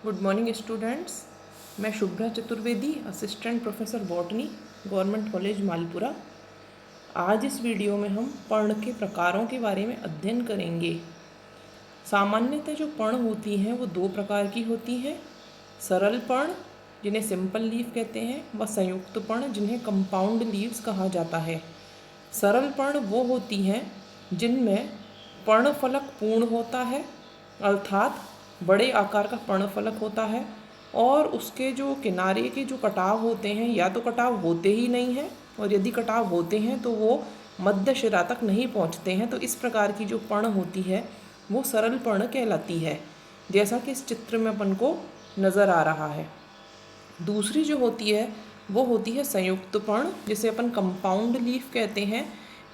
Good morning students. मैं Shubhra Chaturvedi, assistant professor botany, government college Malpura. आज इस वीडियो में हम पर्ण के प्रकारों के बारे में अध्ययन करेंगे। सामान्यतः जो पर्ण होती हैं वो दो प्रकार की होती हैं, सरल पर्ण जिन्हें सिंपल लीफ कहते हैं व संयुक्त पर्ण जिन्हें कंपाउंड लीव्स कहा जाता है। सरल पर्ण वो होती हैं जिनमें पर्णफलक पूर्ण होता है, अर्थात बड़े आकार का पर्णफलक होता है और उसके जो किनारे के जो कटाव होते हैं या तो कटाव होते ही नहीं हैं और यदि कटाव होते हैं तो वो मध्य शिरा तक नहीं पहुंचते हैं। तो इस प्रकार की जो पर्ण होती है वो सरल पर्ण कहलाती है, जैसा कि इस चित्र में अपन को नज़र आ रहा है। दूसरी जो होती है वो होती है संयुक्त पर्ण, जिसे अपन कंपाउंड लीफ कहते हैं।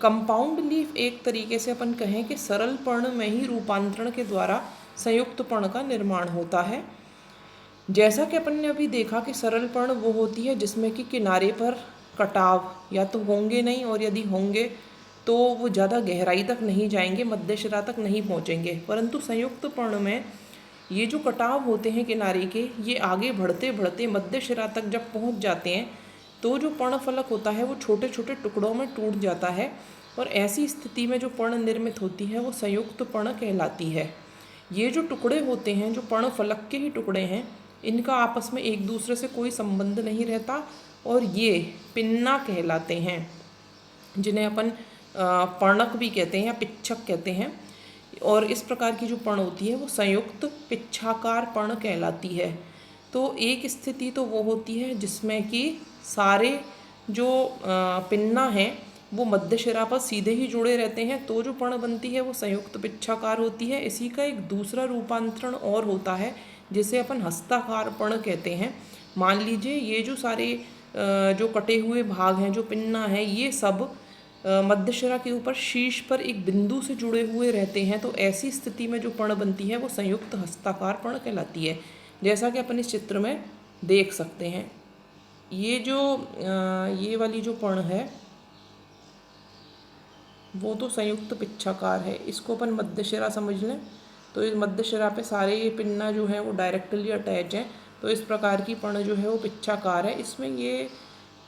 कंपाउंड लीफ एक तरीके से अपन कहें कि सरल पर्ण में ही रूपांतरण के द्वारा संयुक्त पर्ण का निर्माण होता है। जैसा कि अपन ने अभी देखा कि सरल पर्ण वो होती है जिसमें कि किनारे पर कटाव या तो होंगे नहीं और यदि होंगे तो वो ज़्यादा गहराई तक नहीं जाएंगे, मध्य शिरा तक नहीं पहुँचेंगे। परंतु संयुक्त पर्ण में ये जो कटाव होते हैं किनारे के, ये आगे बढ़ते बढ़ते मध्य शिरा तक जब पहुंच जाते हैं तो जो पर्णफलक होता है वो छोटे छोटे टुकड़ों में टूट जाता है और ऐसी स्थिति में जो पर्ण निर्मित होती है वो संयुक्त पर्ण कहलाती है। ये जो टुकड़े होते हैं, जो पर्णफलक के ही टुकड़े हैं, इनका आपस में एक दूसरे से कोई संबंध नहीं रहता और ये पिन्ना कहलाते हैं, जिन्हें अपन पर्णक भी कहते हैं या पिच्छक कहते हैं। और इस प्रकार की जो पर्ण होती है वो संयुक्त पिच्छाकार पर्ण कहलाती है। तो एक स्थिति तो वो होती है जिसमें कि सारे जो पिन्ना हैं वो मध्य शिरा पर सीधे ही जुड़े रहते हैं, तो जो पर्ण बनती है वो संयुक्त पिच्छाकार होती है। इसी का एक दूसरा रूपांतरण और होता है जिसे अपन हस्ताकार पर्ण कहते हैं। मान लीजिए ये जो सारे जो कटे हुए भाग हैं, जो पिन्ना है, ये सब मध्य शिरा के ऊपर शीर्ष पर एक बिंदु से जुड़े हुए रहते हैं। तो ऐसी स्थिति में जो पर्ण बनती है वो संयुक्त हस्ताकार पर्ण कहलाती है, जैसा कि अपन इस चित्र में देख सकते हैं। ये जो ये वाली जो पर्ण है वो तो संयुक्त पिच्छाकार है, इसको अपन मध्य शिरा समझ लें। तो इस मध्य शिरा पे सारे ये पिन्ना जो है वो डायरेक्टली अटैच हैं, तो इस प्रकार की पर्ण जो है वो पिच्छाकार है। इसमें ये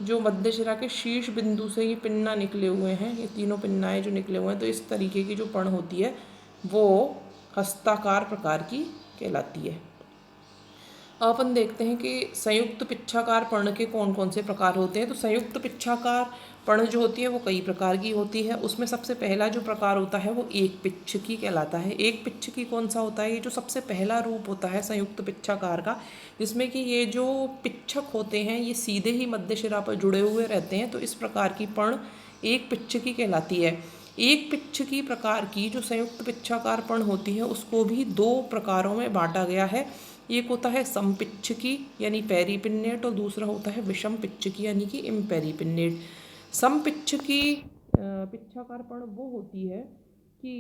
जो मध्य शिरा के शीर्ष बिंदु से ये पिन्ना निकले हुए हैं, ये तीनों पिन्नाएँ जो निकले हुए हैं, तो इस तरीके की जो पर्ण होती है वो हस्ताकार प्रकार की कहलाती है। अपन देखते हैं कि संयुक्त पिच्छाकार पर्ण के कौन कौन से प्रकार होते हैं। तो संयुक्त पिच्छाकार पर्ण जो होती है वो कई प्रकार की होती है। उसमें सबसे पहला जो प्रकार होता है वो एक पिच्छकी कहलाता है। एक पिच्छकी कौन सा होता है? ये जो सबसे पहला रूप होता है संयुक्त पिच्छाकार का, जिसमें कि ये जो पिच्छक होते हैं ये सीधे ही मध्य शिरा पर जुड़े हुए रहते हैं, तो इस प्रकार की पर्ण एक पिच्छकी कहलाती है। एक पिच्छकी प्रकार की जो संयुक्त पिच्छाकार पर्ण होती है उसको भी दो प्रकारों में बांटा गया है। एक होता है समपिच्छकी यानी पेरीपिन्नेट और दूसरा होता है विषम पिच्छकी यानी कि इम्पेरीपिन्नेट। समपिच्छकी पिच्छाकार पर्ण वो होती है कि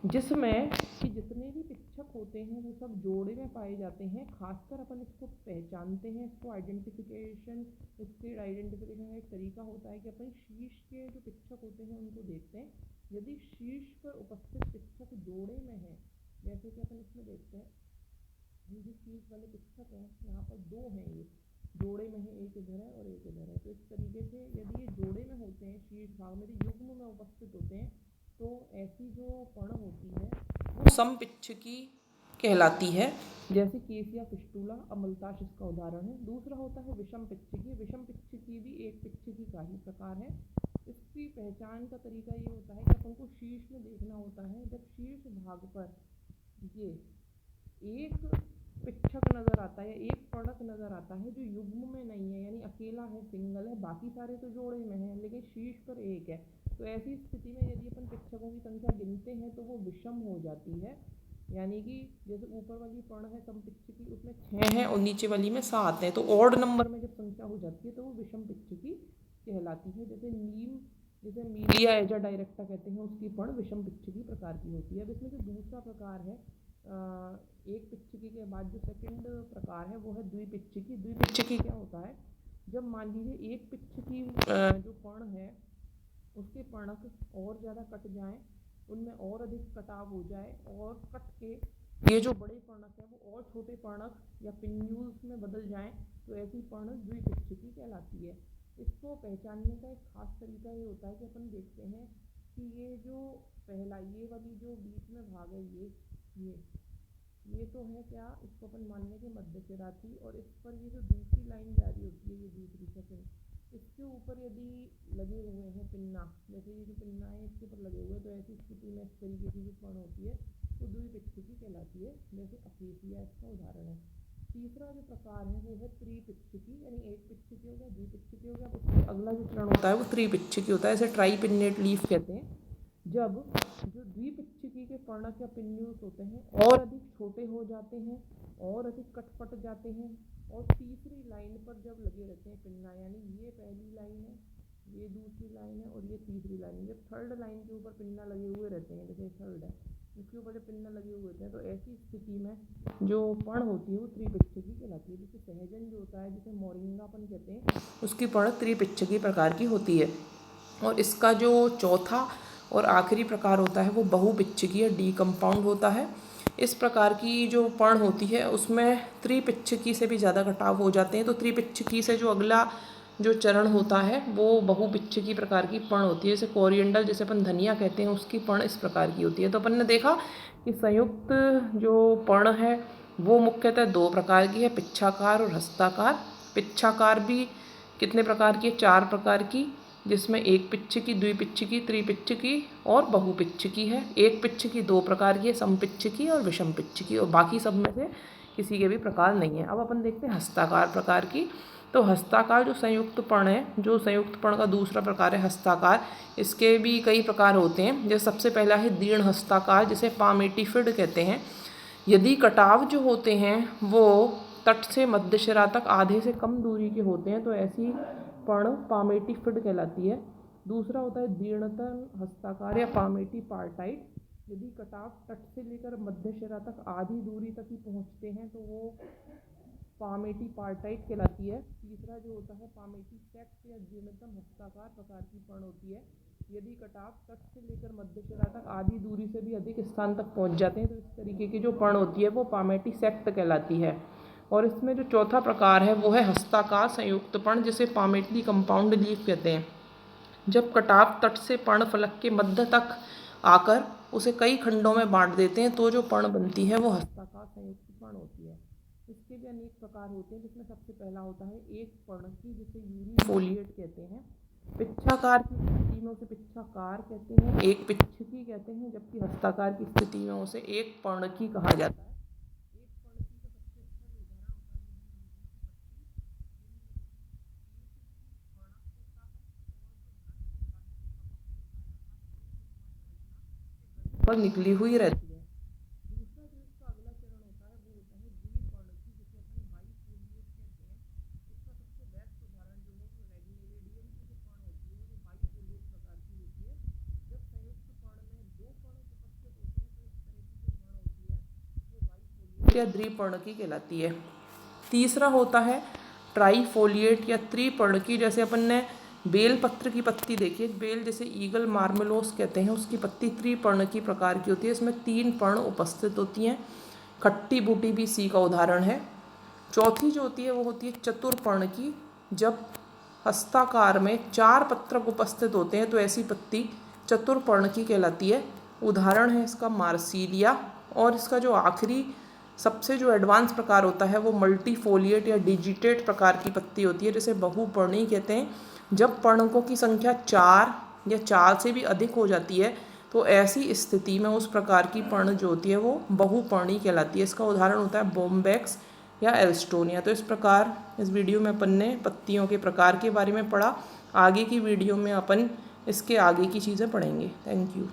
जिसमें कि जितने भी पिच्छक होते हैं वो सब जोड़े में पाए जाते हैं। खासकर अपन इसको पहचानते हैं, इसके आइडेंटिफिकेशन का एक तरीका होता है कि अपन शीर्ष के जो पिच्छक होते हैं उनको देखते हैं। यदि शीर्ष पर उपस्थित पिच्छक जोड़े में है, जैसे कि अपन इसमें देखते हैं, ये जो शीर्ष वाले पिच्छक हैं यहाँ पर दो हैं, ये जोड़े में है, एक इधर है और एक इधर है। तो इस तरीके से यदि ये जोड़े में होते हैं, शीर्ष भाग में युग्म में उपस्थित होते हैं, तो ऐसी जो पर्ण होती है वो समपिच्छकी कहलाती है, जैसे केसिया फिस्टूला अमलताश इसका उदाहरण है। दूसरा होता है विषम पिच्छकी। विषम पिच्छकी भी एक पिच्छकी का ही प्रकार है। इसकी पहचान का तरीका ये होता है कि अपन को शीर्ष में देखना होता है। जब शीर्ष भाग पर ये एक पिच्छक नज़र आता है, एक पर्णक नज़र आता है जो युग्म में नहीं है, यानी अकेला है, सिंगल है, बाकी सारे तो जोड़े में हैं लेकिन शीर्ष पर एक है, तो ऐसी स्थिति में यदि अपन पिच्छकों की संख्या गिनते हैं तो वो विषम हो जाती है। यानी कि जैसे ऊपर वाली पर्ण है समपिच्छकी, उसमें 6 है और नीचे वाली में 7 है, तो ऑड नंबर में जब संख्या हो जाती है तो वो विषम पिच्छकी कहलाती है। जैसे मीलिया एजा डायरेक्टा कहते हैं, उसकी पर्ण विषम पिच्छकी प्रकार की होती है। अब इसमें जो दूसरा प्रकार है एक पिच्छकी के बाद जो सेकंड प्रकार है वो है द्विपिच्छकी। द्विपिच्छकी क्या होता है? जब मान लीजिए एक पिच्छकी जो पर्ण है उसके पर्णक और ज़्यादा कट जाएं, उनमें और अधिक कटाव हो जाए और कट के ये जो बड़े पर्णक है वो और छोटे पर्णक या पिन्यूल्स में बदल जाएं तो ऐसी पर्णक द्विपिच्छकी कहलाती है। इसको पहचानने का एक खास तरीका ये होता है कि अपन देखते हैं कि ये जो पहला ये वाली जो बीच में भाग है ये तो है क्या, इसको अपन मान लें कि मध्यशिरा थी, और इस पर ये जो दूसरी लाइन जारी होती है, ये दूसरी सेकंड, इसके ऊपर यदि लगे हुए हैं पिन्ना, जैसे ये जो पिन्ना है इसके ऊपर लगे हुए, तो ऐसी स्थिति में इस तरीके की जो पर्ण होती है तो द्विपिच्छकी कहलाती है। जैसे अकेसिया इसका उदाहरण है। तीसरा जो प्रकार है वो है त्रिपिच्छकी, यानी एक पिच्छकी हो गया, द्विपिच्छकी हो गया, उसके अगला जो चरण होता है वो त्रिपिच्छकी होता है। इसे ट्राइपिन्नेट लीफ कहते हैं। जब जो द्विपिच्छकी के पर्णक या पिन्यूल्स होते हैं और अधिक छोटे हो जाते हैं और अधिक कटपट जाते हैं और तीसरी लाइन पर जब लगे रहते हैं पिन्ना, यानी ये पहली लाइन है, ये दूसरी लाइन है और ये तीसरी लाइन है, जब थर्ड लाइन के ऊपर पिन्ना लगे हुए रहते हैं, जैसे थर्ड है इसके ऊपर जब पिन्ना लगे हुए होते हैं, तो ऐसी स्थिति में जो पर्ण होती है वो त्रिपिच्छकी कहलाती है। जैसे सहजन जो होता है, जिसे मोरिंगा अपन कहते हैं, उसकी पर्ण त्रिपिच्छकी प्रकार की होती है। और इसका जो चौथा और आखिरी प्रकार होता है वो बहुपिच्छकी या डी कंपाउंड होता है। इस प्रकार की जो पर्ण होती है उसमें त्रिपिच्छकी से भी ज़्यादा कटाव हो जाते हैं, तो त्रिपिच्छकी से जो अगला जो चरण होता है वो बहुपिच्छकी प्रकार की पर्ण होती है। जैसे कोरिएंडर, जैसे अपन धनिया कहते हैं, उसकी पर्ण इस प्रकार की होती है। तो अपन ने देखा कि संयुक्त जो पर्ण है वो मुख्यतः दो प्रकार की है, पिच्छाकार और हस्ताकार। पिच्छाकार भी कितने प्रकार की है? 4 प्रकार की, जिसमें एक पिच्छकी, द्विपिच्छकी, त्रिपिच्छकी और बहुपिच्छकी है। एक पिच्छकी 2 प्रकार की है, समपिच्छकी और विषम पिच्छकी, और बाकी सब में से किसी के भी प्रकार नहीं है। अब अपन देखते हैं हस्ताकार प्रकार की। तो हस्ताकार जो संयुक्त पर्ण है, जो संयुक्त पर्ण का दूसरा प्रकार है हस्ताकार, इसके भी कई प्रकार होते हैं। जैसे सबसे पहला है दीर्ण हस्ताकार, जिसे पामेटिफिड कहते हैं। यदि कटाव जो होते हैं वो तट से मध्यशिरा तक आधे से कम दूरी के होते हैं तो ऐसी पर्ण पामेटिफिड कहलाती है। दूसरा होता है दीर्णतम हस्ताकार या पामेटिपार्टाइट। यदि कटाव तट से लेकर मध्यशिरा तक आधी दूरी तक ही पहुंचते हैं तो वो पामेटिपार्टाइट कहलाती है। तीसरा जो होता है पामेटिसेक्ट या दीर्णतम हस्ताकार प्रकार की पर्ण होती है। यदि कटाव तट से लेकर मध्यशिरा तक आधी दूरी से भी अधिक स्थान तक पहुंच जाते हैं तो इस तरीके की जो पर्ण होती है वो पामेटिसेक्ट कहलाती है। और इसमें जो चौथा प्रकार है वो है हस्ताकार संयुक्त पर्ण, जिसे पामेटली कंपाउंड लीफ कहते हैं। जब कटाव तट से पर्ण फलक के मध्य तक आकर उसे कई खंडों में बांट देते हैं तो जो पर्ण बनती है वो हस्ताकार संयुक्त पर्ण होती है। इसके भी अनेक प्रकार होते हैं, जिसमें सबसे पहला होता है एक पर्णकी, जिसे यूनिफोलिएट कहते हैं। पिच्छाकार की स्थिति में उसे पिच्छाकार कहते हैं, एक पिच्छकी कहते हैं, जबकि हस्ताकार की स्थिति में उसे एक पर्णकी कहा जाता है। पर निकली हुई रहती है। दूसरा जो इसका अगला चरण होता है वो होता है द्विपर्णकी, जिसे अपन बाइफोलिएट कहते हैं। इसका सबसे बेस्ट उदाहरण जो है वो रेग्नेरिडियम की जो पर्ण होती है वो बाइफोलिएट प्रकार की होती है। जब संयुक्त पर्ण में 2 पर्ण उपस्थित होते हैं तो इस तरह की जो पर्ण होती है वो बाइफोलिएट या द्विपर्णकी कहलाती है। तीसरा होता है ट्राइफोलिएट या त्रिपर्णकी। जैसे अपन ने बेल पत्र की पत्ती देखी, बेल जैसे ईगल मार्मेलोस कहते हैं, उसकी पत्ती त्रिपर्णकी प्रकार की होती है। इसमें 3 पर्ण उपस्थित होती हैं। खट्टी बूटी भी इसी का उदाहरण है। चौथी जो होती है वो होती है चतुर्पर्णकी। जब हस्ताकार में 4 पत्रक उपस्थित होते हैं तो ऐसी पत्ती चतुर्पर्णकी कहलाती है। उदाहरण है इसका मार्सिलिया। और इसका जो आखिरी सबसे जो एडवांस प्रकार होता है वो मल्टीफोलिएट या डिजिटेट प्रकार की पत्ती होती है, जिसे बहुपर्णी कहते हैं। जब पर्णकों की संख्या 4 या 4 से भी अधिक हो जाती है तो ऐसी स्थिति में उस प्रकार की पर्ण जो होती है वो बहुपर्णी कहलाती है। इसका उदाहरण होता है बोम्बैक्स या एल्स्टोनिया। तो इस प्रकार इस वीडियो में अपन ने पत्तियों के प्रकार के बारे में पढ़ा। आगे की वीडियो में अपन इसके आगे की चीज़ें पढ़ेंगे। Thank you.